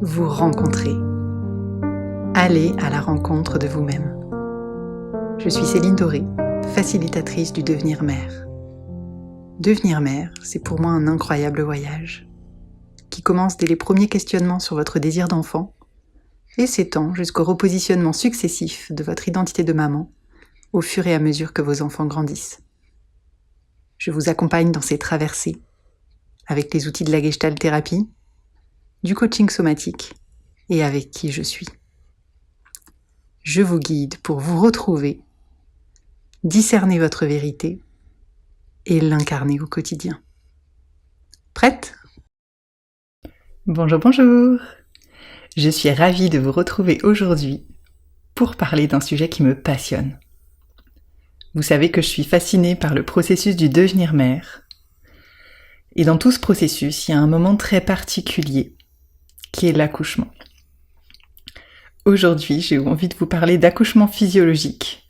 vous rencontrer. Allez à la rencontre de vous-même. Je suis Céline Doré, facilitatrice du devenir mère. Devenir mère, c'est pour moi un incroyable voyage, qui commence dès les premiers questionnements sur votre désir d'enfant et s'étend jusqu'au repositionnement successif de votre identité de maman au fur et à mesure que vos enfants grandissent. Je vous accompagne dans ces traversées avec les outils de la Gestalt thérapie, du coaching somatique et avec qui je suis. Je vous guide pour vous retrouver, discerner votre vérité et l'incarner au quotidien. Prête ? Bonjour, bonjour. Je suis ravie de vous retrouver aujourd'hui pour parler d'un sujet qui me passionne. Vous savez que je suis fascinée par le processus du devenir mère. Et dans tout ce processus, il y a un moment très particulier qui est l'accouchement. Aujourd'hui, j'ai envie de vous parler d'accouchement physiologique.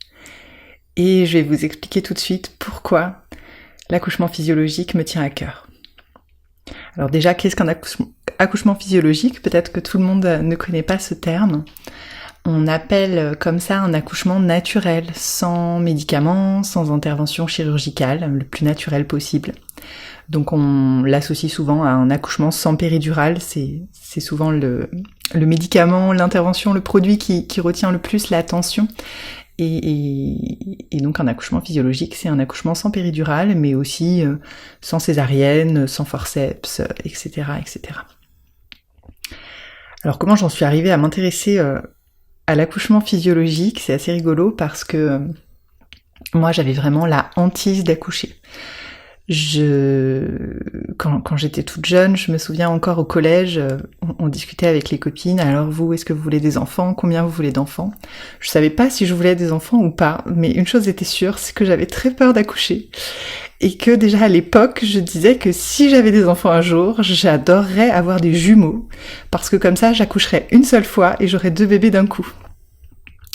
Et je vais vous expliquer tout de suite pourquoi l'accouchement physiologique me tient à cœur. Alors déjà, qu'est-ce qu'un accouchement physiologique ? Peut-être que tout le monde ne connaît pas ce terme. On appelle comme ça un accouchement naturel, sans médicaments, sans intervention chirurgicale, le plus naturel possible. Donc on l'associe souvent à un accouchement sans péridurale, c'est souvent le médicament, l'intervention, le produit qui retient le plus l'attention. Et donc un accouchement physiologique, c'est un accouchement sans péridurale, mais aussi sans césarienne, sans forceps, etc., etc. Alors comment j'en suis arrivée à m'intéresser à l'accouchement physiologique ? C'est assez rigolo parce que moi j'avais vraiment la hantise d'accoucher. Quand j'étais toute jeune, je me souviens encore au collège, on discutait avec les copines, alors vous, est-ce que vous voulez des enfants ? Combien vous voulez d'enfants ? Je savais pas si je voulais des enfants ou pas, mais une chose était sûre, c'est que j'avais très peur d'accoucher. Et que déjà à l'époque, je disais que si j'avais des enfants un jour, j'adorerais avoir des jumeaux, parce que comme ça, j'accoucherais une seule fois et j'aurais 2 bébés d'un coup.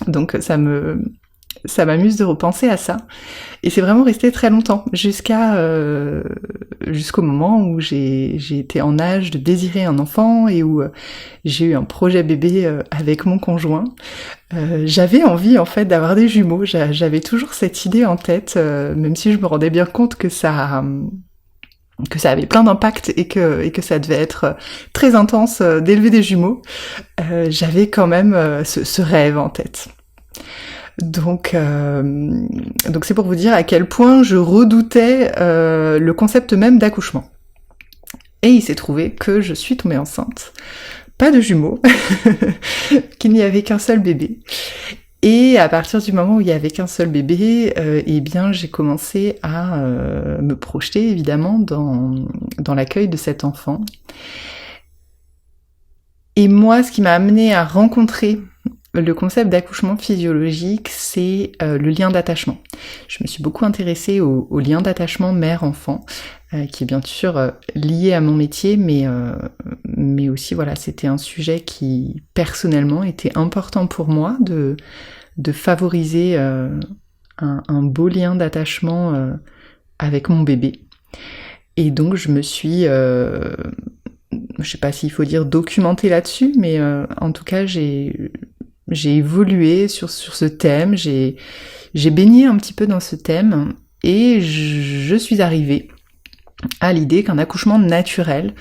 Donc ça m'amuse de repenser à ça. Et c'est vraiment resté très longtemps, jusqu'au moment où j'ai été en âge de désirer un enfant et où j'ai eu un projet bébé avec mon conjoint. J'avais envie en fait d'avoir des jumeaux, j'avais toujours cette idée en tête, même si je me rendais bien compte que ça avait plein d'impact et que ça devait être très intense d'élever des jumeaux. J'avais quand même ce rêve en tête. Donc c'est pour vous dire à quel point je redoutais le concept même d'accouchement. Et il s'est trouvé que je suis tombée enceinte, pas de jumeaux, qu'il n'y avait qu'un seul bébé. Et à partir du moment où il n'y avait qu'un seul bébé, eh bien j'ai commencé à me projeter évidemment dans l'accueil de cet enfant. Et moi, ce qui m'a amenée à rencontrer le concept d'accouchement physiologique, c'est le lien d'attachement. Je me suis beaucoup intéressée au lien d'attachement mère-enfant, qui est bien sûr lié à mon métier, mais aussi voilà, c'était un sujet qui personnellement était important pour moi de favoriser un beau lien d'attachement avec mon bébé. Et donc je me suis je sais pas s'il faut dire documentée là-dessus, mais en tout cas j'ai évolué sur ce thème, j'ai baigné un petit peu dans ce thème et je suis arrivée à l'idée qu'un accouchement naturel,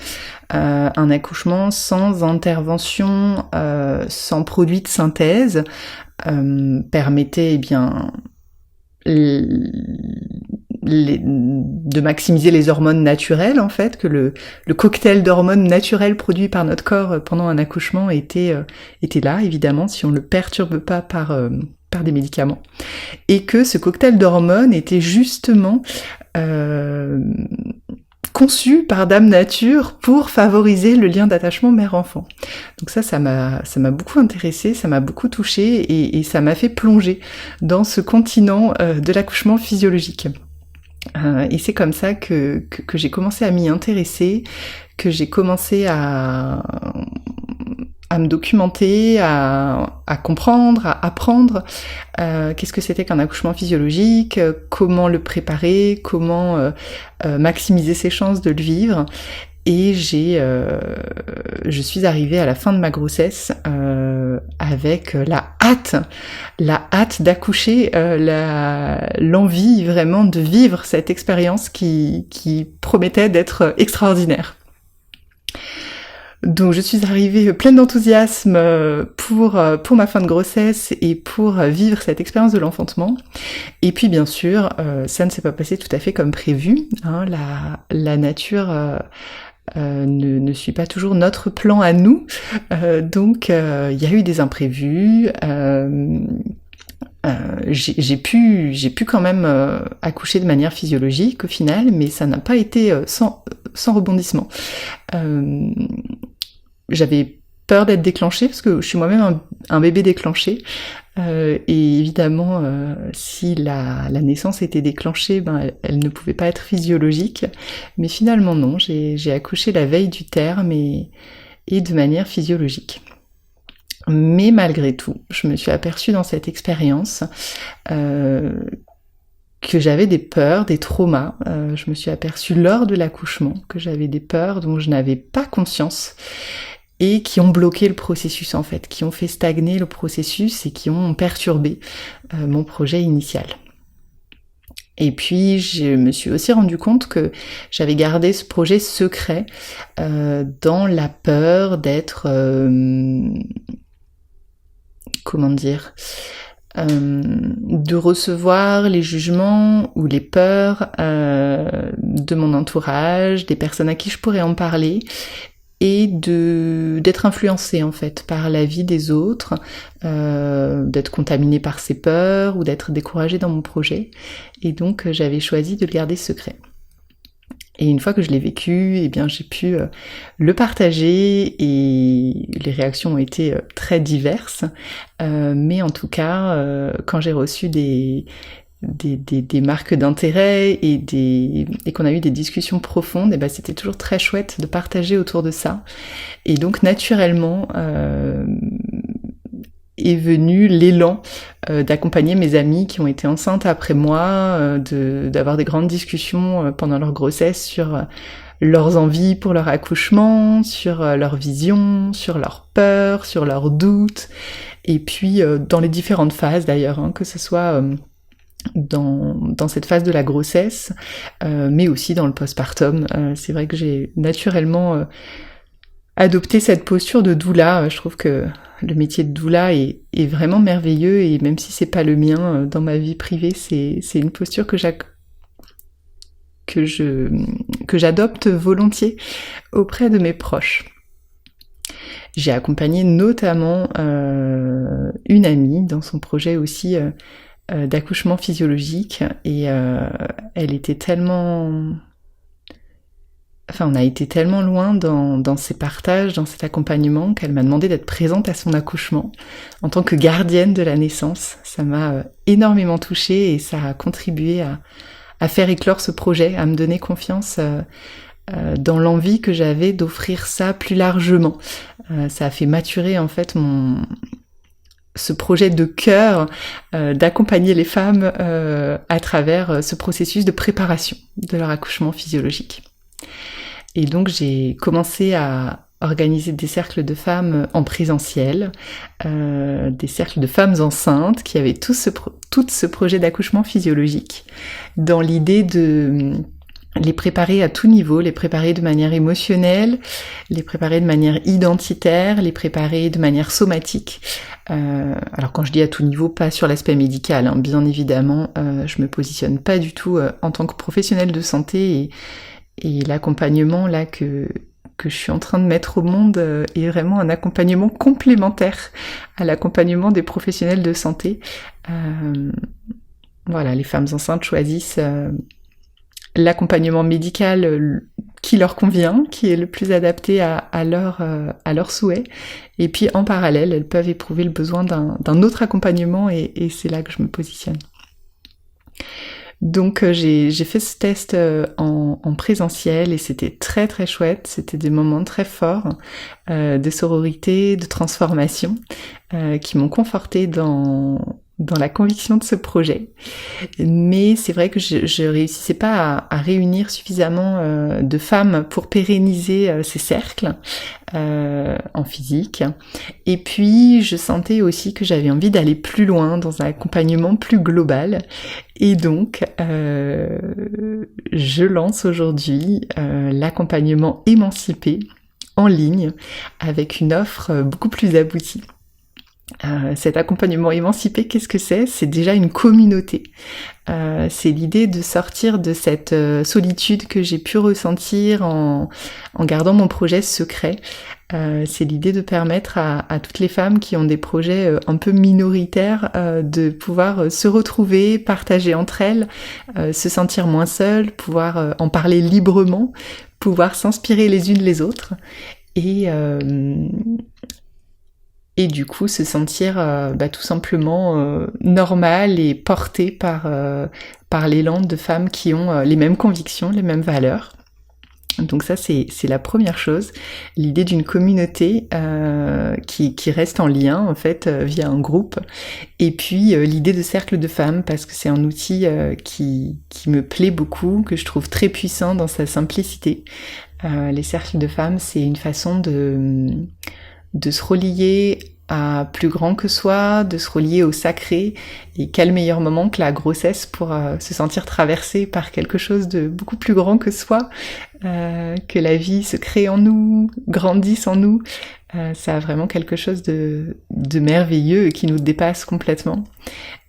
un accouchement sans intervention, sans produit de synthèse, permettait eh bien de maximiser les hormones naturelles en fait, que le cocktail d'hormones naturelles produit par notre corps pendant un accouchement était là évidemment si on ne le perturbe pas par des médicaments, et que ce cocktail d'hormones était justement conçu par Dame Nature pour favoriser le lien d'attachement mère-enfant. Donc ça m'a beaucoup intéressée, ça m'a beaucoup touchée et ça m'a fait plonger dans ce continent de l'accouchement physiologique. Et c'est comme ça que j'ai commencé à m'y intéresser, que j'ai commencé à me documenter, à comprendre, à apprendre qu'est-ce que c'était qu'un accouchement physiologique, comment le préparer, comment maximiser ses chances de le vivre. Et je suis arrivée à la fin de ma grossesse avec la hâte d'accoucher, l'envie vraiment de vivre cette expérience qui promettait d'être extraordinaire. Donc je suis arrivée pleine d'enthousiasme pour ma fin de grossesse et pour vivre cette expérience de l'enfantement. Et puis bien sûr, ça ne s'est pas passé tout à fait comme prévu. Hein, la nature ne suit pas toujours notre plan à nous. Donc il y a eu des imprévus. J'ai pu quand même accoucher de manière physiologique au final, mais ça n'a pas été sans rebondissement. J'avais peur d'être déclenchée parce que je suis moi-même un bébé déclenché. Et évidemment, si la naissance était déclenchée, elle ne pouvait pas être physiologique. Mais finalement non, j'ai accouché la veille du terme et de manière physiologique. Mais malgré tout, je me suis aperçue dans cette expérience que j'avais des peurs, des traumas. Je me suis aperçue lors de l'accouchement que j'avais des peurs dont je n'avais pas conscience et qui ont bloqué le processus en fait, qui ont fait stagner le processus et qui ont perturbé mon projet initial. Et puis je me suis aussi rendu compte que j'avais gardé ce projet secret dans la peur d'être de recevoir les jugements ou les peurs de mon entourage, des personnes à qui je pourrais en parler, et d'être influencée en fait par la vie des autres, d'être contaminée par ces peurs ou d'être découragée dans mon projet. Et donc j'avais choisi de le garder secret. Et une fois que je l'ai vécu, eh bien j'ai pu le partager et les réactions ont été très diverses. Mais en tout cas, quand j'ai reçu des marques d'intérêt et qu'on a eu des discussions profondes, et ben c'était toujours très chouette de partager autour de ça. Et donc naturellement est venu l'élan d'accompagner mes amies qui ont été enceintes après moi, d'avoir des grandes discussions pendant leur grossesse sur leurs envies pour leur accouchement, sur leur vision, sur leurs peurs, sur leurs doutes, et puis dans les différentes phases d'ailleurs, hein, que ce soit dans cette phase de la grossesse, mais aussi dans le postpartum. C'est vrai que j'ai naturellement adopté cette posture de doula. Je trouve que le métier de doula est vraiment merveilleux, et même si c'est pas le mien dans ma vie privée, c'est une posture que j'adopte volontiers auprès de mes proches. J'ai accompagné notamment une amie dans son projet aussi d'accouchement physiologique, et elle était tellement... Enfin, on a été tellement loin dans ces partages, dans cet accompagnement, qu'elle m'a demandé d'être présente à son accouchement en tant que gardienne de la naissance. Ça m'a énormément touchée et ça a contribué à faire éclore ce projet, à me donner confiance dans l'envie que j'avais d'offrir ça plus largement. Ça a fait maturer en fait ce projet de cœur d'accompagner les femmes à travers ce processus de préparation de leur accouchement physiologique. Et donc j'ai commencé à organiser des cercles de femmes en présentiel, des cercles de femmes enceintes qui avaient tout ce projet d'accouchement physiologique, dans l'idée de les préparer à tout niveau, les préparer de manière émotionnelle, les préparer de manière identitaire, les préparer de manière somatique. Alors quand je dis à tout niveau, pas sur l'aspect médical, hein, bien évidemment, je me positionne pas du tout en tant que professionnelle de santé, et l'accompagnement là que je suis en train de mettre au monde est vraiment un accompagnement complémentaire à l'accompagnement des professionnels de santé. Voilà, les femmes enceintes choisissent l'accompagnement médical qui leur convient, qui est le plus adapté à leurs souhaits. Et puis en parallèle, elles peuvent éprouver le besoin d'un autre accompagnement, et c'est là que je me positionne. Donc j'ai fait ce test en présentiel, et c'était très très chouette. C'était des moments très forts de sororité, de transformation, qui m'ont confortée dans dans la conviction de ce projet. Mais c'est vrai que je réussissais pas à réunir suffisamment de femmes pour pérenniser ces cercles en physique. Et puis je sentais aussi que j'avais envie d'aller plus loin dans un accompagnement plus global. Et donc je lance aujourd'hui l'accompagnement émancipé en ligne avec une offre beaucoup plus aboutie. Cet accompagnement émancipé, qu'est-ce que c'est ? C'est déjà une communauté. C'est l'idée de sortir de cette solitude que j'ai pu ressentir en gardant mon projet secret. C'est l'idée de permettre à toutes les femmes qui ont des projets un peu minoritaires de pouvoir se retrouver, partager entre elles, se sentir moins seules, pouvoir en parler librement, pouvoir s'inspirer les unes les autres et du coup se sentir tout simplement normal et porté par l'élan de femmes qui ont les mêmes convictions, les mêmes valeurs. Donc ça c'est la première chose, l'idée d'une communauté qui reste en lien en fait via un groupe, et puis l'idée de cercle de femmes parce que c'est un outil qui me plaît beaucoup, que je trouve très puissant dans sa simplicité. Les cercles de femmes, c'est une façon de se relier à plus grand que soi, de se relier au sacré, et quel meilleur moment que la grossesse pour se sentir traversé par quelque chose de beaucoup plus grand que soi, que la vie se crée en nous, grandisse en nous. Ça a vraiment quelque chose de merveilleux qui nous dépasse complètement.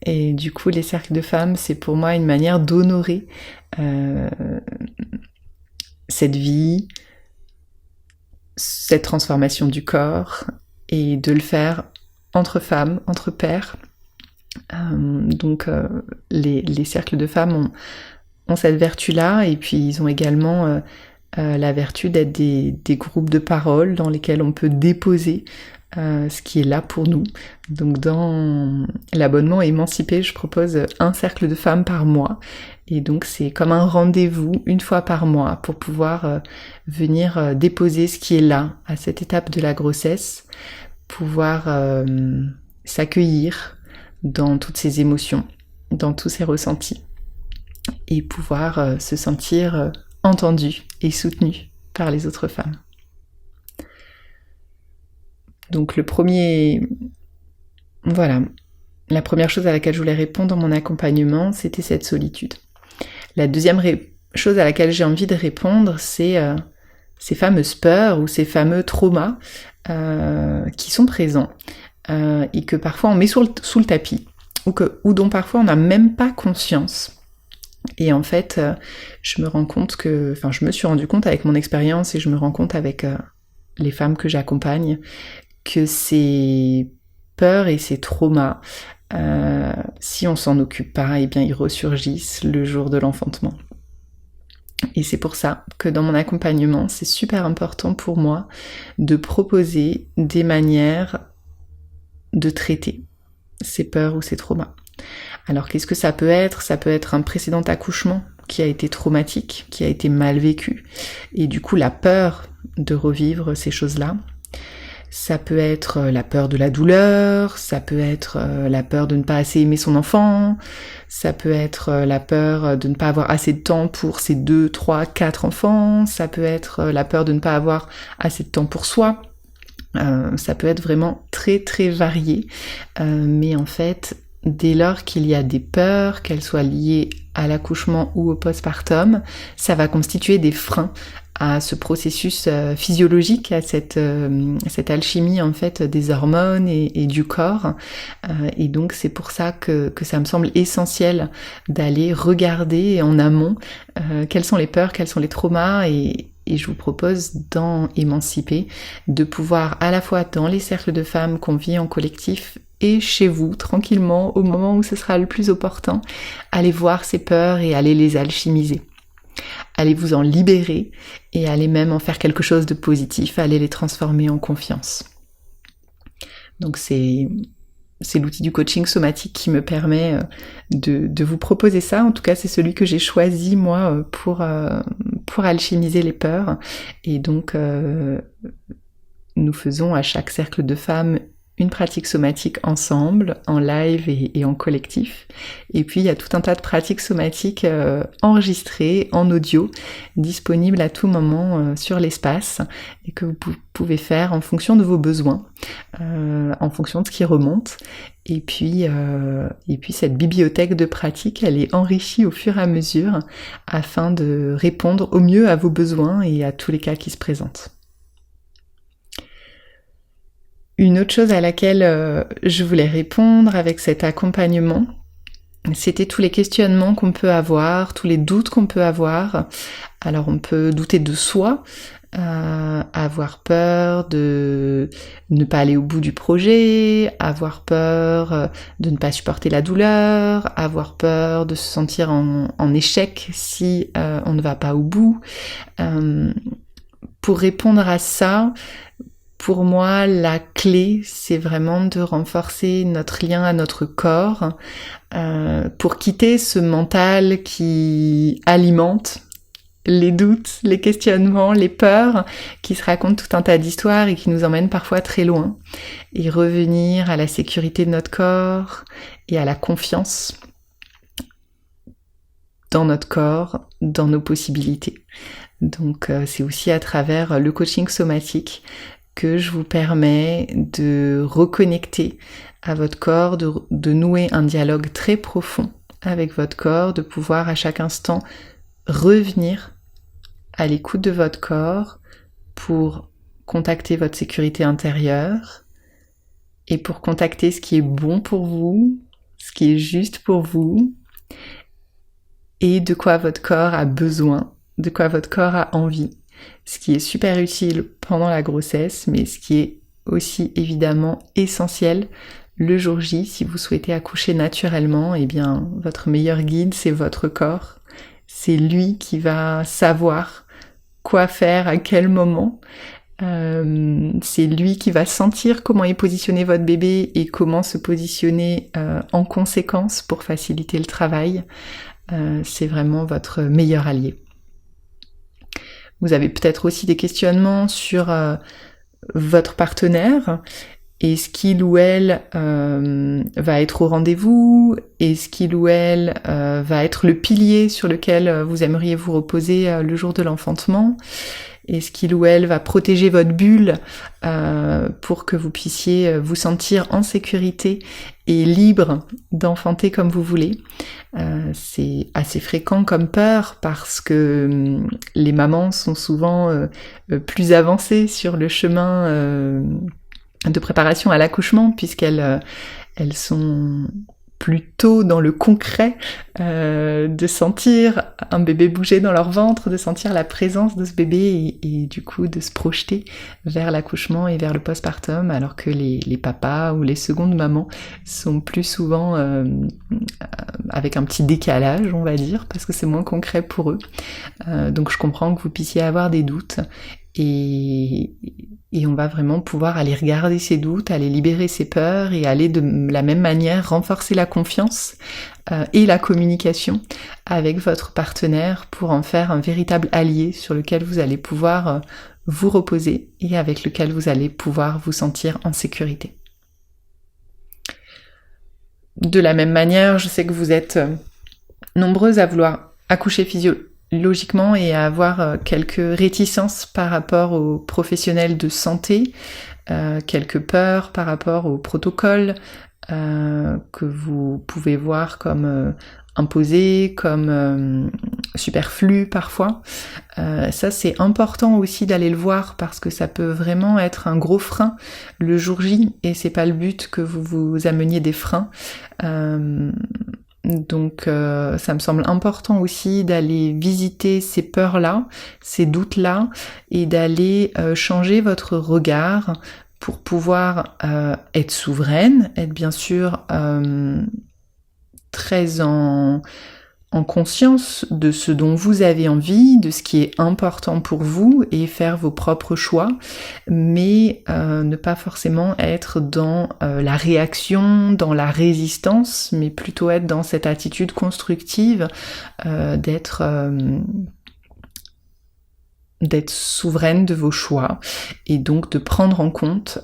Et du coup, les cercles de femmes, c'est pour moi une manière d'honorer cette vie, cette transformation du corps, et de le faire entre femmes, entre pairs. Donc les cercles de femmes ont cette vertu-là, et puis ils ont également la vertu d'être des groupes de parole dans lesquels on peut déposer ce qui est là pour nous. Donc dans l'abonnement émancipé, je propose un cercle de femmes par mois, et donc c'est comme un rendez-vous une fois par mois pour pouvoir venir déposer ce qui est là à cette étape de la grossesse, pouvoir s'accueillir dans toutes ces émotions, dans tous ces ressentis, et pouvoir se sentir entendu et soutenu par les autres femmes. Donc la première chose à laquelle je voulais répondre dans mon accompagnement, c'était cette solitude. La deuxième chose à laquelle j'ai envie de répondre, c'est ces fameuses peurs ou ces fameux traumas qui sont présents et que parfois on met sous le tapis ou dont parfois on n'a même pas conscience. Et en fait, je me suis rendu compte avec mon expérience, et je me rends compte avec les femmes que j'accompagne, que ces peurs et ces traumas, si on s'en occupe pas, eh bien ils ressurgissent le jour de l'enfantement. Et c'est pour ça que dans mon accompagnement, c'est super important pour moi de proposer des manières de traiter ces peurs ou ces traumas. Alors qu'est-ce que ça peut être ? Ça peut être un précédent accouchement qui a été traumatique, qui a été mal vécu, et du coup la peur de revivre ces choses-là. Ça peut être la peur de la douleur, ça peut être la peur de ne pas assez aimer son enfant, ça peut être la peur de ne pas avoir assez de temps pour ses 2, 3, 4 enfants, ça peut être la peur de ne pas avoir assez de temps pour soi. Ça peut être vraiment très très varié, mais en fait, dès lors qu'il y a des peurs, qu'elles soient liées à l'accouchement ou au postpartum, ça va constituer des freins à ce processus physiologique, à cette alchimie en fait des hormones et du corps. Et donc c'est pour ça que ça me semble essentiel d'aller regarder en amont quelles sont les peurs, quels sont les traumas, et je vous propose dans Émanciper de pouvoir à la fois dans les cercles de femmes qu'on vit en collectif et chez vous, tranquillement, au moment où ce sera le plus opportun, aller voir ces peurs et aller les alchimiser. Allez vous en libérer et allez même en faire quelque chose de positif, allez les transformer en confiance. Donc c'est l'outil du coaching somatique qui me permet de vous proposer ça. En tout cas, c'est celui que j'ai choisi moi pour alchimiser les peurs. Et donc nous faisons à chaque cercle de femmes une pratique somatique ensemble, en live et en collectif. Et puis il y a tout un tas de pratiques somatiques enregistrées en audio, disponibles à tout moment sur l'espace et que vous pouvez faire en fonction de vos besoins, en fonction de ce qui remonte. Et puis cette bibliothèque de pratiques, elle est enrichie au fur et à mesure afin de répondre au mieux à vos besoins et à tous les cas qui se présentent. Une autre chose à laquelle je voulais répondre avec cet accompagnement, c'était tous les questionnements qu'on peut avoir, tous les doutes qu'on peut avoir. Alors on peut douter de soi, avoir peur de ne pas aller au bout du projet, avoir peur de ne pas supporter la douleur, avoir peur de se sentir en échec si on ne va pas au bout. Pour répondre à ça, pour moi, la clé, c'est vraiment de renforcer notre lien à notre corps pour quitter ce mental qui alimente les doutes, les questionnements, les peurs, qui se racontent tout un tas d'histoires et qui nous emmènent parfois très loin. Et revenir à la sécurité de notre corps et à la confiance dans notre corps, dans nos possibilités. Donc c'est aussi à travers le coaching somatique que je vous permets de reconnecter à votre corps, de nouer un dialogue très profond avec votre corps, de pouvoir à chaque instant revenir à l'écoute de votre corps pour contacter votre sécurité intérieure et pour contacter ce qui est bon pour vous, ce qui est juste pour vous et de quoi votre corps a besoin, de quoi votre corps a envie. Ce qui est super utile pendant la grossesse, mais ce qui est aussi évidemment essentiel le jour J, si vous souhaitez accoucher naturellement, eh bien votre meilleur guide, c'est votre corps. C'est lui qui va savoir quoi faire à quel moment. C'est lui qui va sentir comment est positionné votre bébé et comment se positionner en conséquence pour faciliter le travail. C'est vraiment votre meilleur allié. Vous avez peut-être aussi des questionnements sur votre partenaire. Est-ce qu'il ou elle va être au rendez-vous? Est-ce qu'il ou elle va être le pilier sur lequel vous aimeriez vous reposer le jour de l'enfantement? Est-ce qu'il ou elle va protéger votre bulle pour que vous puissiez vous sentir en sécurité et libre d'enfanter comme vous voulez? C'est assez fréquent comme peur parce que les mamans sont souvent plus avancées sur le chemin de préparation à l'accouchement puisqu'elles sont plutôt dans le concret de sentir un bébé bouger dans leur ventre, de sentir la présence de ce bébé et du coup de se projeter vers l'accouchement et vers le postpartum, alors que les papas ou les secondes mamans sont plus souvent avec un petit décalage, on va dire, parce que c'est moins concret pour eux. Donc je comprends que vous puissiez avoir des doutes et on va vraiment pouvoir aller regarder ces doutes, aller libérer ces peurs et aller de la même manière renforcer la confiance et la communication avec votre partenaire pour en faire un véritable allié sur lequel vous allez pouvoir vous reposer et avec lequel vous allez pouvoir vous sentir en sécurité. De la même manière, je sais que vous êtes nombreuses à vouloir accoucher physiologiquement et à avoir quelques réticences par rapport aux professionnels de santé, quelques peurs par rapport au protocole que vous pouvez voir comme imposé, comme superflu parfois. Ça c'est important aussi d'aller le voir parce que ça peut vraiment être un gros frein le jour J et c'est pas le but que vous vous ameniez des freins. Donc ça me semble important aussi d'aller visiter ces peurs-là, ces doutes-là et d'aller changer votre regard pour pouvoir être souveraine, être bien sûr très en conscience de ce dont vous avez envie, de ce qui est important pour vous et faire vos propres choix, mais ne pas forcément être dans la réaction, dans la résistance, mais plutôt être dans cette attitude constructive, d'être d'être souveraine de vos choix et donc de prendre en compte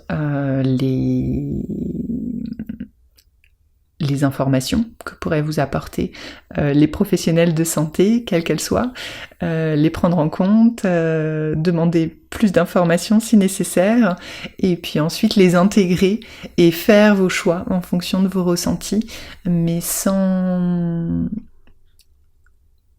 les informations que pourraient vous apporter les professionnels de santé, quelles qu'elles soient, les prendre en compte, demander plus d'informations si nécessaire, et puis ensuite les intégrer et faire vos choix en fonction de vos ressentis, mais sans...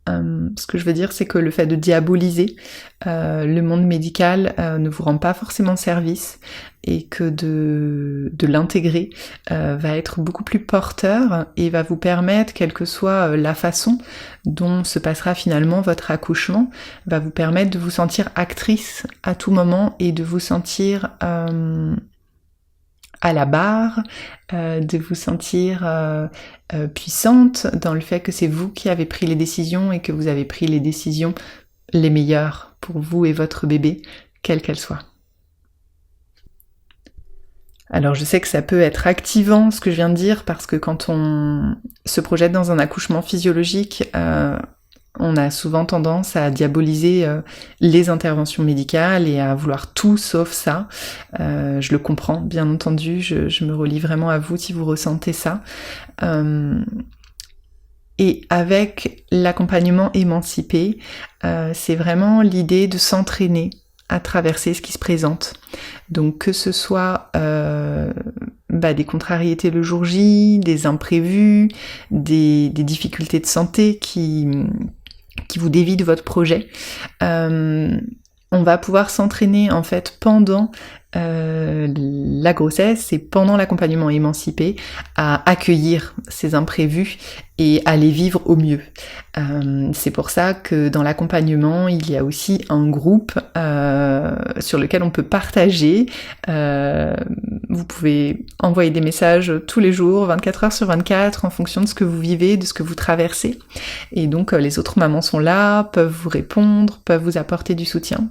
ce que je veux dire, c'est que le fait de diaboliser le monde médical ne vous rend pas forcément service et que de l'intégrer va être beaucoup plus porteur et va vous permettre, quelle que soit la façon dont se passera finalement votre accouchement, va vous permettre de vous sentir actrice à tout moment et de vous sentir à la barre, de vous sentir puissante dans le fait que c'est vous qui avez pris les décisions et que vous avez pris les décisions les meilleures pour vous et votre bébé, quelles qu'elles soient. Alors je sais que ça peut être activant ce que je viens de dire parce que quand on se projette dans un accouchement physiologique, on a souvent tendance à diaboliser les interventions médicales et à vouloir tout sauf ça. Je le comprends, bien entendu, je me relie vraiment à vous si vous ressentez ça. Et avec l'accompagnement émancipé, c'est vraiment l'idée de s'entraîner à traverser ce qui se présente. Donc que ce soit des contrariétés le jour J, des imprévus, des difficultés de santé qui vous dévient de votre projet, on va pouvoir s'entraîner en fait pendant la grossesse et pendant l'accompagnement émancipé à accueillir ces imprévus et à les vivre au mieux. C'est pour ça que dans l'accompagnement, il y a aussi un groupe sur lequel on peut partager. Vous pouvez envoyer des messages tous les jours, 24 heures sur 24, en fonction de ce que vous vivez, de ce que vous traversez. Et donc les autres mamans sont là, peuvent vous répondre, peuvent vous apporter du soutien.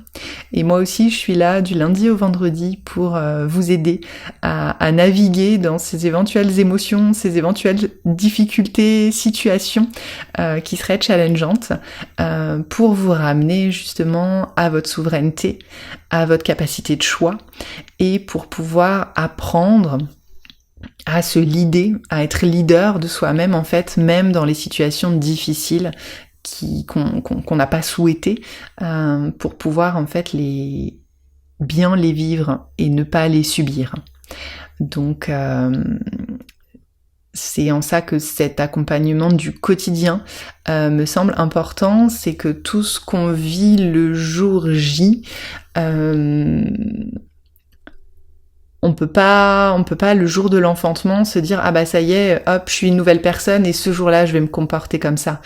Et moi aussi, je suis là du lundi au vendredi pour vous aider à naviguer dans ces éventuelles émotions, ces éventuelles difficultés, situations qui seraient challengeantes pour vous ramener justement à votre souveraineté, à votre capacité de choix et pour pouvoir apprendre à se leader, à être leader de soi-même en fait, même dans les situations difficiles qu'on n'a pas souhaité pour pouvoir en fait bien les vivre et ne pas les subir. Donc c'est en ça que cet accompagnement du quotidien me semble important, c'est que tout ce qu'on vit le jour J, on peut pas le jour de l'enfantement se dire ah bah ça y est, hop, je suis une nouvelle personne et ce jour-là je vais me comporter comme ça.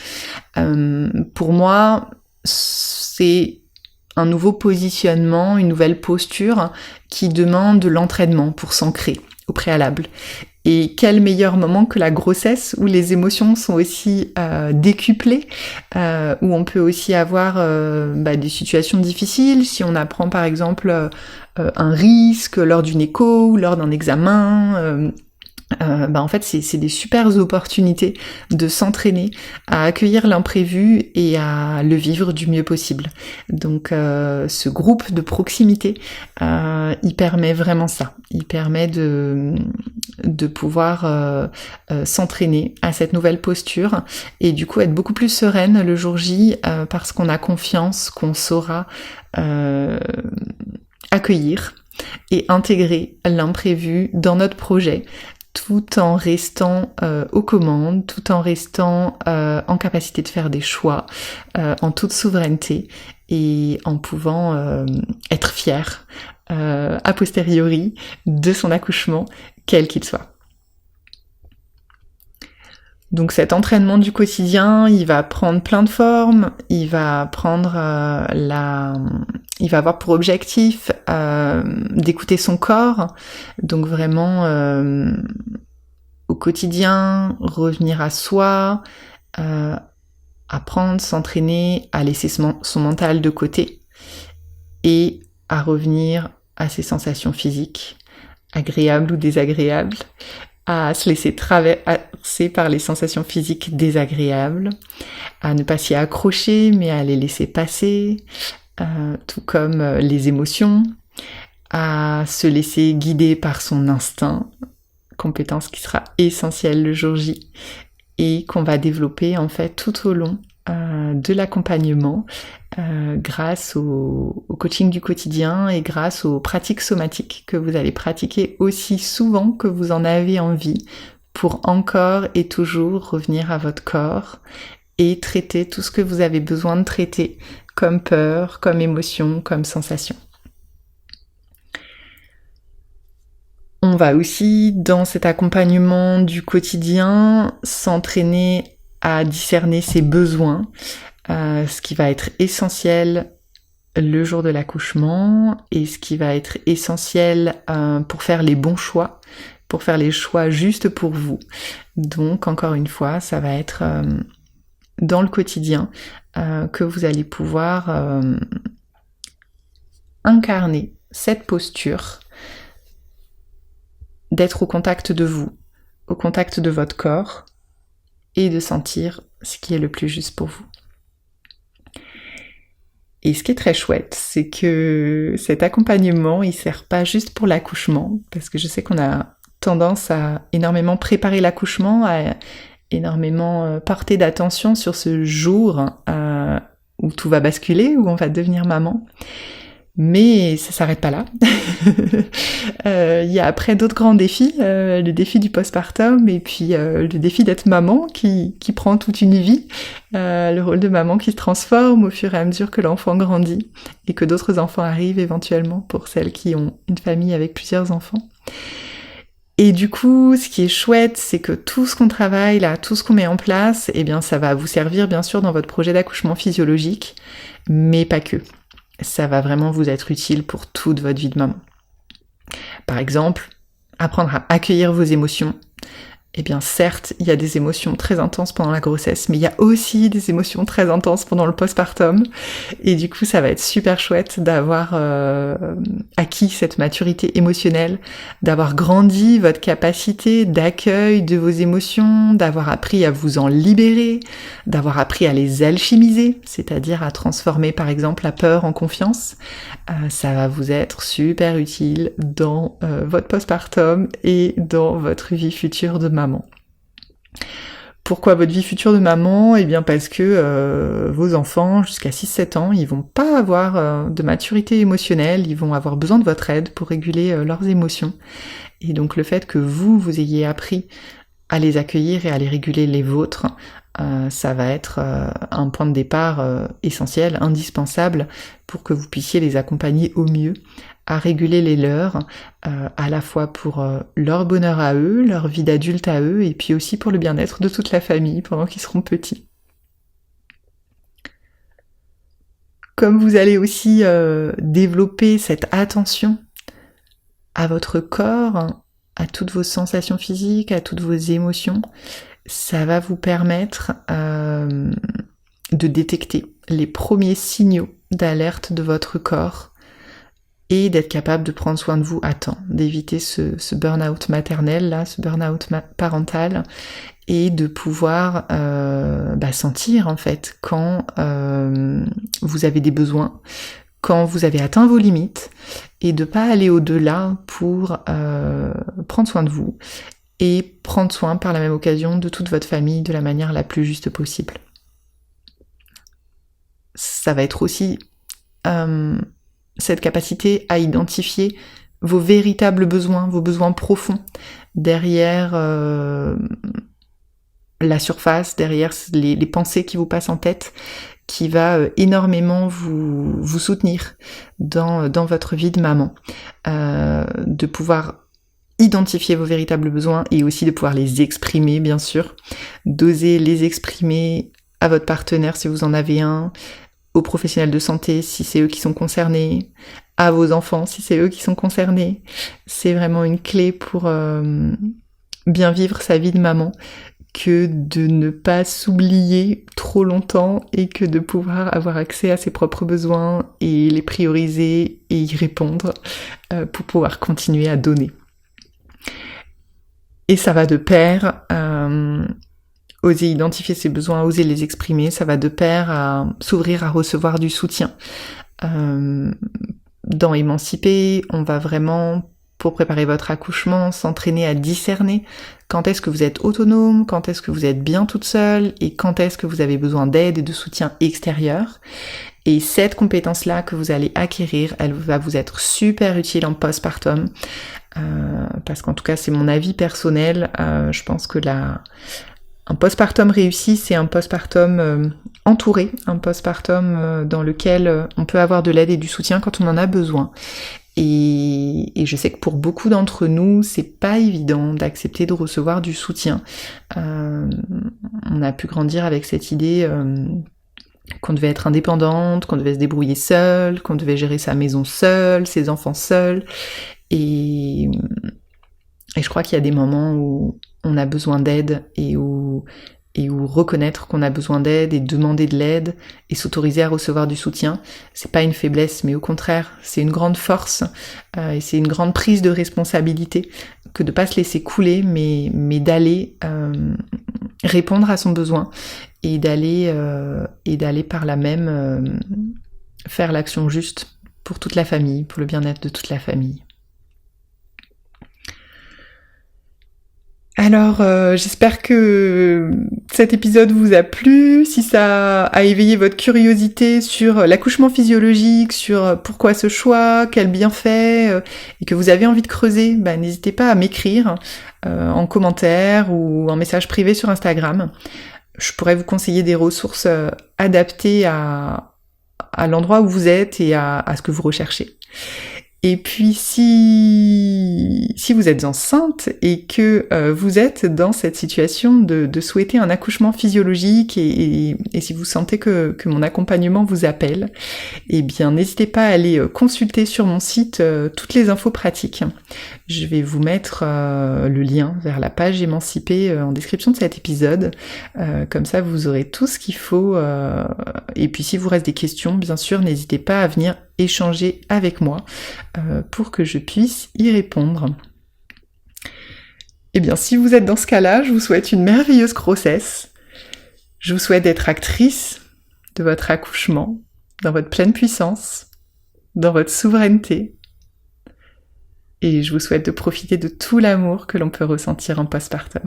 Pour moi, c'est un nouveau positionnement, une nouvelle posture qui demande de l'entraînement pour s'ancrer au préalable. Et quel meilleur moment que la grossesse où les émotions sont aussi décuplées, où on peut aussi avoir des situations difficiles. Si on apprend par exemple un risque lors d'une écho ou lors d'un examen, en fait c'est des super opportunités de s'entraîner à accueillir l'imprévu et à le vivre du mieux possible. Donc ce groupe de proximité il permet vraiment ça, il permet de pouvoir s'entraîner à cette nouvelle posture et du coup être beaucoup plus sereine le jour J parce qu'on a confiance qu'on saura accueillir et intégrer l'imprévu dans notre projet tout en restant aux commandes, tout en restant en capacité de faire des choix, en toute souveraineté et en pouvant être fier a posteriori de son accouchement, quel qu'il soit. Donc cet entraînement du quotidien, il va prendre plein de formes, il va avoir pour objectif d'écouter son corps, donc vraiment au quotidien, revenir à soi, apprendre, s'entraîner à laisser son mental de côté et à revenir à ses sensations physiques, agréables ou désagréables, à se laisser traverser par les sensations physiques désagréables, à ne pas s'y accrocher mais à les laisser passer, tout comme les émotions, à se laisser guider par son instinct, compétence qui sera essentielle le jour J et qu'on va développer en fait tout au long de l'accompagnement grâce au coaching du quotidien et grâce aux pratiques somatiques que vous allez pratiquer aussi souvent que vous en avez envie pour encore et toujours revenir à votre corps et traiter tout ce que vous avez besoin de traiter comme peur, comme émotion, comme sensation. On va aussi, dans cet accompagnement du quotidien, s'entraîner à discerner ses besoins, ce qui va être essentiel le jour de l'accouchement et ce qui va être essentiel pour faire les bons choix, pour faire les choix justes pour vous. Donc, encore une fois, ça va être dans le quotidien que vous allez pouvoir incarner cette posture d'être au contact de vous, au contact de votre corps et de sentir ce qui est le plus juste pour vous. Et ce qui est très chouette, c'est que cet accompagnement, il sert pas juste pour l'accouchement, parce que je sais qu'on a tendance à énormément préparer l'accouchement, à énormément porter d'attention sur ce jour où tout va basculer, où on va devenir maman. Mais ça s'arrête pas là. Il y a après d'autres grands défis, le défi du postpartum et puis le défi d'être maman qui prend toute une vie, le rôle de maman qui se transforme au fur et à mesure que l'enfant grandit et que d'autres enfants arrivent éventuellement pour celles qui ont une famille avec plusieurs enfants. Et du coup, ce qui est chouette, c'est que tout ce qu'on travaille là, tout ce qu'on met en place, eh bien ça va vous servir bien sûr dans votre projet d'accouchement physiologique, mais pas que. Ça va vraiment vous être utile pour toute votre vie de maman. Par exemple, apprendre à accueillir vos émotions. Eh bien certes, il y a des émotions très intenses pendant la grossesse, mais il y a aussi des émotions très intenses pendant le postpartum. Et du coup, ça va être super chouette d'avoir acquis cette maturité émotionnelle, d'avoir grandi votre capacité d'accueil de vos émotions, d'avoir appris à vous en libérer, d'avoir appris à les alchimiser, c'est-à-dire à transformer par exemple la peur en confiance. Ça va vous être super utile dans votre postpartum et dans votre vie future de maman. Pourquoi votre vie future de maman ? Eh bien parce que vos enfants, jusqu'à 6-7 ans, ils vont pas avoir de maturité émotionnelle, ils vont avoir besoin de votre aide pour réguler leurs émotions. Et donc le fait que vous ayez appris à les accueillir et à les réguler les vôtres, ça va être un point de départ essentiel, indispensable, pour que vous puissiez les accompagner au mieux à réguler les leurs, à la fois pour leur bonheur à eux, leur vie d'adulte à eux, et puis aussi pour le bien-être de toute la famille pendant qu'ils seront petits. Comme vous allez aussi développer cette attention à votre corps, à toutes vos sensations physiques, à toutes vos émotions, ça va vous permettre de détecter les premiers signaux d'alerte de votre corps et d'être capable de prendre soin de vous à temps, d'éviter ce burn-out maternel, là, ce burn-out parental, et de pouvoir sentir en fait quand vous avez des besoins, quand vous avez atteint vos limites, et de pas aller au-delà pour prendre soin de vous et prendre soin par la même occasion de toute votre famille de la manière la plus juste possible. Ça va être aussi cette capacité à identifier vos véritables besoins, vos besoins profonds, derrière la surface, derrière les pensées qui vous passent en tête, qui va énormément vous soutenir dans votre vie de maman. De pouvoir identifier vos véritables besoins et aussi de pouvoir les exprimer, bien sûr. D'oser les exprimer à votre partenaire si vous en avez un, aux professionnels de santé si c'est eux qui sont concernés, à vos enfants si c'est eux qui sont concernés. C'est vraiment une clé pour bien vivre sa vie de maman, que de ne pas s'oublier trop longtemps et que de pouvoir avoir accès à ses propres besoins et les prioriser et y répondre pour pouvoir continuer à donner. Et ça va de pair, oser identifier ses besoins, oser les exprimer, ça va de pair à s'ouvrir à recevoir du soutien, Dans Émancipé, on va vraiment, pour préparer votre accouchement, s'entraîner à discerner quand est-ce que vous êtes autonome, quand est-ce que vous êtes bien toute seule et quand est-ce que vous avez besoin d'aide et de soutien extérieur. Et cette compétence-là que vous allez acquérir, elle va vous être super utile en postpartum, parce qu'en tout cas c'est mon avis personnel, je pense que un postpartum réussi, c'est un postpartum entouré, un postpartum dans lequel on peut avoir de l'aide et du soutien quand on en a besoin. Et je sais que pour beaucoup d'entre nous, c'est pas évident d'accepter de recevoir du soutien. On a pu grandir avec cette idée qu'on devait être indépendante, qu'on devait se débrouiller seule, qu'on devait gérer sa maison seule, ses enfants seuls. Et je crois qu'il y a des moments où on a besoin d'aide et où reconnaître qu'on a besoin d'aide et demander de l'aide et s'autoriser à recevoir du soutien, c'est pas une faiblesse, mais au contraire, c'est une grande force et c'est une grande prise de responsabilité que de pas se laisser couler, mais d'aller répondre à son besoin et d'aller par là même faire l'action juste pour toute la famille, pour le bien-être de toute la famille. Alors, j'espère que cet épisode vous a plu, si ça a éveillé votre curiosité sur l'accouchement physiologique, sur pourquoi ce choix, quel bienfait, et que vous avez envie de creuser, n'hésitez pas à m'écrire en commentaire ou en message privé sur Instagram. Je pourrais vous conseiller des ressources adaptées à l'endroit où vous êtes et à ce que vous recherchez. Et puis si vous êtes enceinte et que vous êtes dans cette situation de souhaiter un accouchement physiologique et si vous sentez que mon accompagnement vous appelle, eh bien n'hésitez pas à aller consulter sur mon site toutes les infos pratiques. Je vais vous mettre le lien vers la page Émancipée en description de cet épisode. Comme ça vous aurez tout ce qu'il faut. Et puis si vous reste des questions, bien sûr, n'hésitez pas à venir échanger avec moi pour que je puisse y répondre. Eh bien, si vous êtes dans ce cas-là, je vous souhaite une merveilleuse grossesse. Je vous souhaite d'être actrice de votre accouchement, dans votre pleine puissance, dans votre souveraineté. Et je vous souhaite de profiter de tout l'amour que l'on peut ressentir en postpartum.